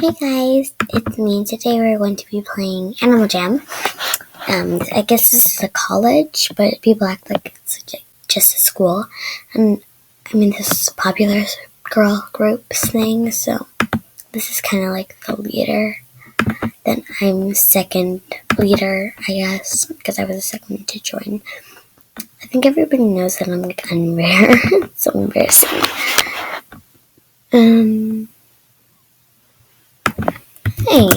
Hey guys, it's me. Today we're going to be playing Animal Jam. I guess this is a college, but people act like it's just a school. And I mean, this is a popular girl groups thing, so this is kind of like the leader. Then I'm second leader, I guess, because I was the second to join. I think everybody knows that I'm like unrare. It's so embarrassing. Hey,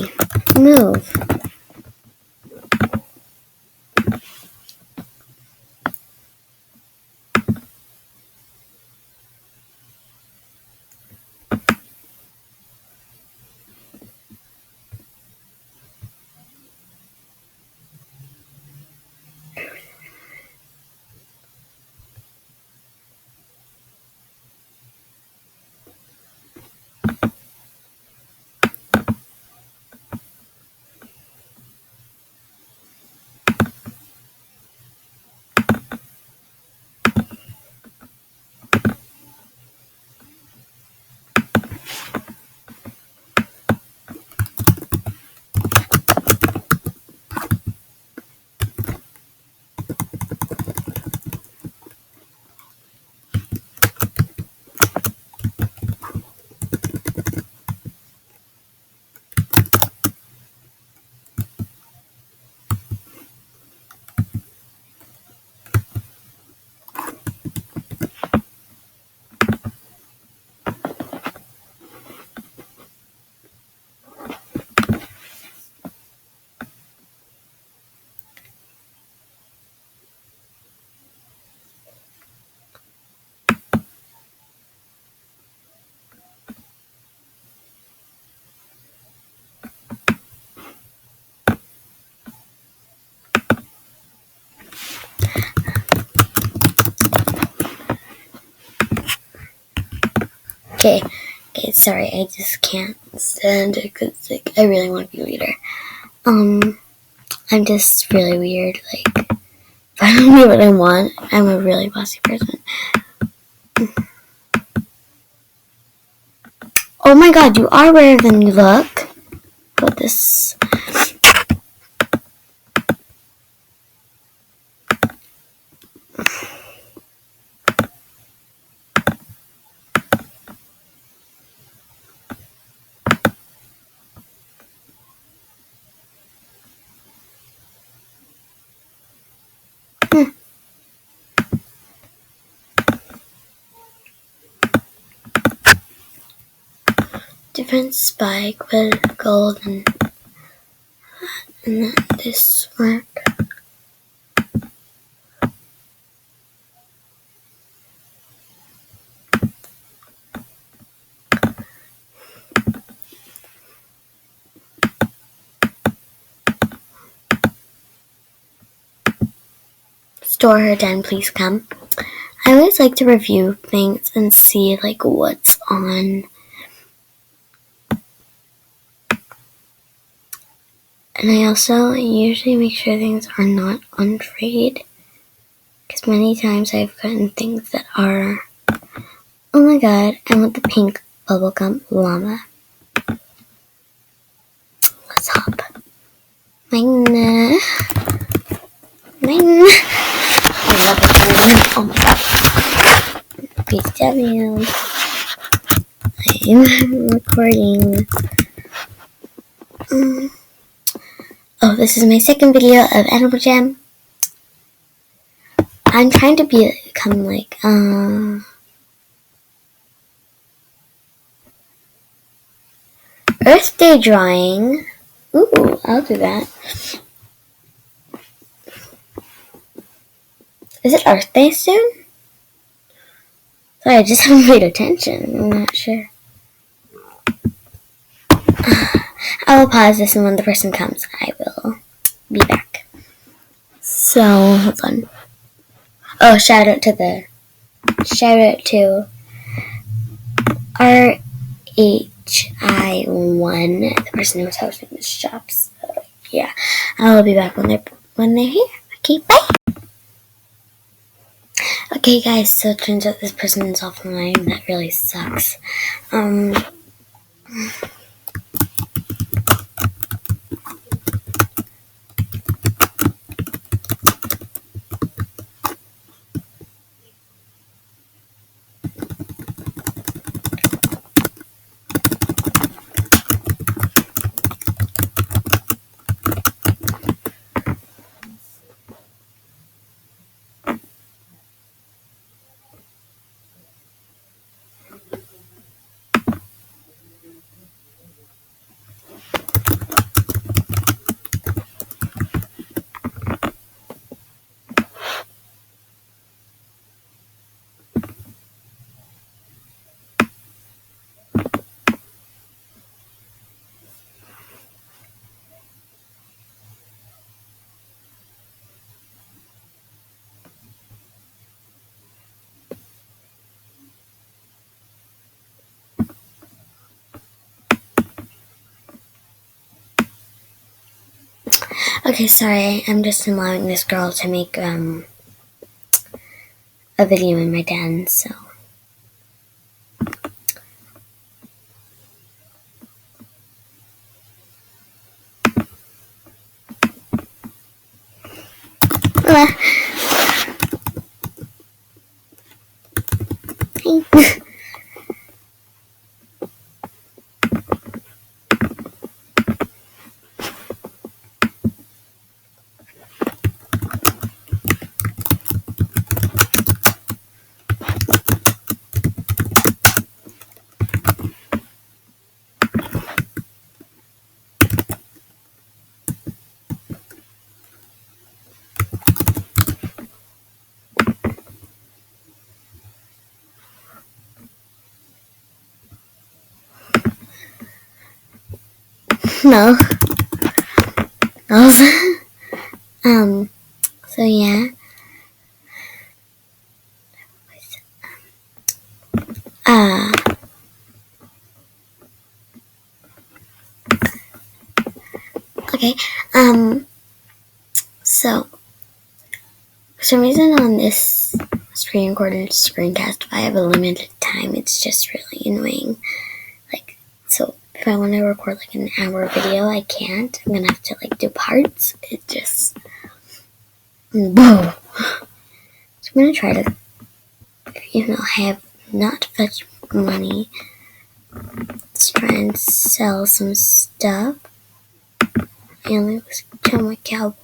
move. Okay, sorry, I just can't stand it because I really want to be leader. I'm just really weird. If I don't know what I want, I'm a really bossy person. Oh my god, you are rarer than you look. About this. Different spike with gold and then this work. Store her den, please come. I always like to review things and see what's on. And I also usually make sure things are not on trade. Because many times I've gotten things that are, oh my god, I want the pink bubblegum llama. Let's hop. Mine. I love it. Oh my god. BW. I'm recording. Oh, this is my second video of Animal Jam. I'm trying to become Earth Day drawing. Ooh, I'll do that. Is it Earth Day soon? Sorry, I just haven't paid attention. I'm not sure. I will pause this, and when the person comes, I will be back. So, hold on. Oh, shout out to RHI1, the person who was hosting the shop. So, yeah, I will be back when they're here. Okay, bye. Okay, guys. So it turns out this person is offline. That really sucks. Okay, sorry, I'm just allowing this girl to make a video in my den, so. No. So yeah. Uh, okay. So, for some reason on this screen recorded screencast, if I have a limited time, it's just really annoying. Like, so if I want to record like an hour video, I can't. I'm gonna have to like do parts. It just, whoa. So I'm gonna try to, I have not much money. Let's try and sell some stuff. And let's kill my cowboy.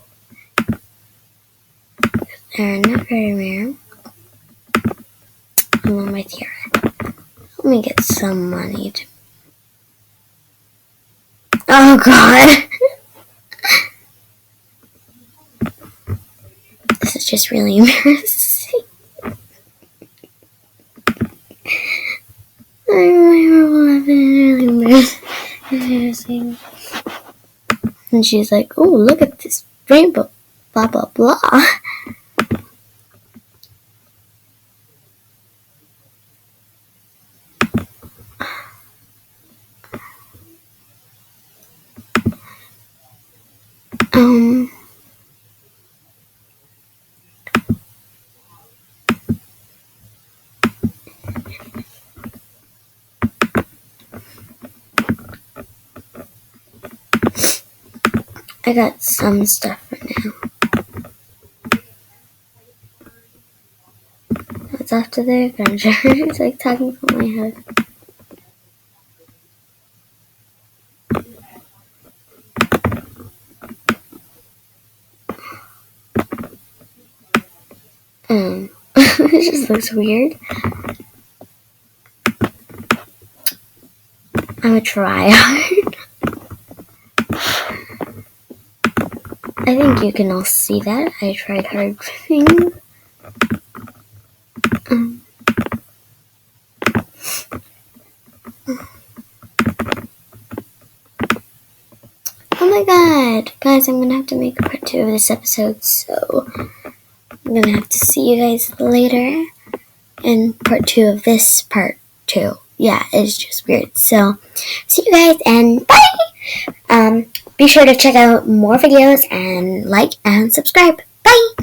They're not very rare. I want my tiara. Let me get some money. Oh god! This is just really embarrassing. I'm really embarrassing. And she's like, oh, look at this rainbow. Blah, blah, blah. I got some stuff for now. What's after the adventure? It's like talking from my head. It just looks weird. I'm a tryhard. I think you can all see that. I tried hard things. Oh my god! Guys, I'm gonna have to make a part 2 of this episode, so I'm gonna have to see you guys later in part 2 of this part 2. Yeah, it's just weird. So, see you guys and bye! Be sure to check out more videos and like and subscribe. Bye!